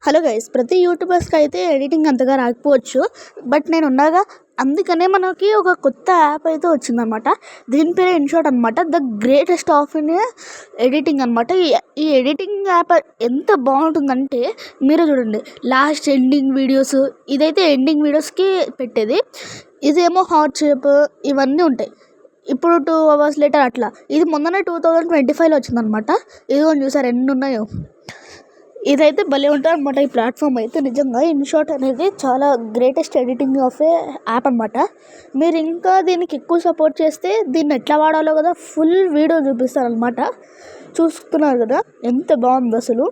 Hello guys, ప్రతి యూట్యూబర్స్కి అయితే editing అంతగా రాకపోవచ్చు. బట్ నేను ఉన్నాగా, అందుకనే మనకి ఒక కొత్త యాప్ అయితే వచ్చిందనమాట. దీని పేరు ఇన్షాట్ అనమాట. The greatest of in editing అనమాట. ఈ ఎడిటింగ్ యాప్ ఎంత బాగుంటుందంటే మీరు చూడండి, లాస్ట్ ఎండింగ్ వీడియోస్, ఇదైతే ఎండింగ్ వీడియోస్కి పెట్టేది. ఇదేమో హార్ట్ షేప్ ఇవన్నీ ఉంటాయి. ఇప్పుడు 2 hours లేటర్ అట్లా. ఇది మొన్ననే 2025లో వచ్చిందనమాట. ఇదిగోని చూసారు ఎన్ని ఉన్నాయో. ఇదైతే భలే ఉంటుంది అనమాట. ఈ ప్లాట్ఫామ్ అయితే నిజంగా ఇన్షాట్ అనేది చాలా greatest editing of A app అనమాట. మీరు ఇంకా దీనికి ఎక్కువ సపోర్ట్ చేస్తే దీన్ని ఎట్లా వాడాలో కదా ఫుల్ వీడియో చూపిస్తారు అనమాట. చూస్తున్నారు కదా ఎంత బాగుంది అసలు.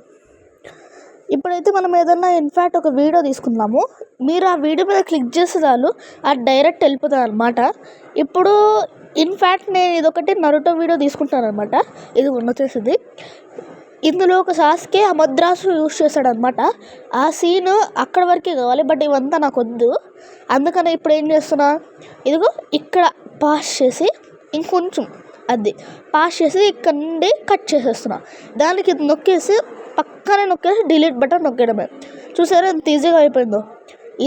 ఇప్పుడైతే మనం ఏదన్నా ఇన్ఫ్యాక్ట్ ఒక వీడియో తీసుకుందాము, మీరు ఆ వీడియో మీద క్లిక్ చేస్తే చాలు అది డైరెక్ట్ వెళ్ళిపోతుంది అనమాట. ఇప్పుడు ఇన్ఫ్యాక్ట్ నేను ఇదొకటి నరుటో వీడియో తీసుకుంటాను అనమాట. ఇది వచ్చేసింది. ఇందులో ఒక సాస్కే అమద్రాసు యూస్ చేస్తాడనమాట. ఆ సీన్ అక్కడ వరకే కావాలి, బట్ ఇవంతా నాకు వద్దు. అందుకని ఇప్పుడు ఏం చేస్తున్నా, ఇదిగో ఇక్కడ పాస్ చేసి ఇంకొంచెం అది పాస్ చేసి ఇక్కడ నుండి కట్ చేసేస్తున్నా. దానికి ఇది నొక్కేసి పక్కనే నొక్కేసి డిలీట్ బటన్ నొక్కేయడమే. చూసారా ఎంత ఈజీగా అయిపోయిందో.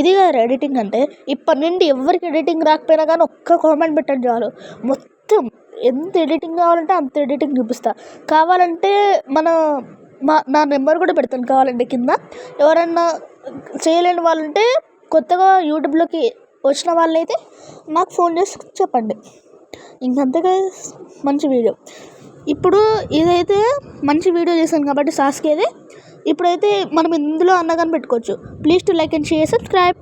ఇది కాదు ఎడిటింగ్ అంటే. ఇప్పటి నుండి ఎవరికి ఎడిటింగ్ రాకపోయినా కానీ ఒక్క కామెంట్ పెట్టండి చాలు, మొత్తం ఎంత ఎడిటింగ్ కావాలంటే అంత ఎడిటింగ్ చూపిస్తా. కావాలంటే నా నెంబర్ కూడా పెడతాను కావాలంటే కింద. ఎవరైనా చేయలేని వాళ్ళంటే కొత్తగా యూట్యూబ్లోకి వచ్చిన వాళ్ళైతే నాకు ఫోన్ చేసి చెప్పండి. ఇంకంతగా మంచి వీడియో. ఇప్పుడు ఇదైతే మంచి వీడియో చేశాను కాబట్టి సాస్కేది. ఇప్పుడైతే మనం ఇందులో అన్నగాని పెట్టుకోవచ్చు. Please to like and share, subscribe.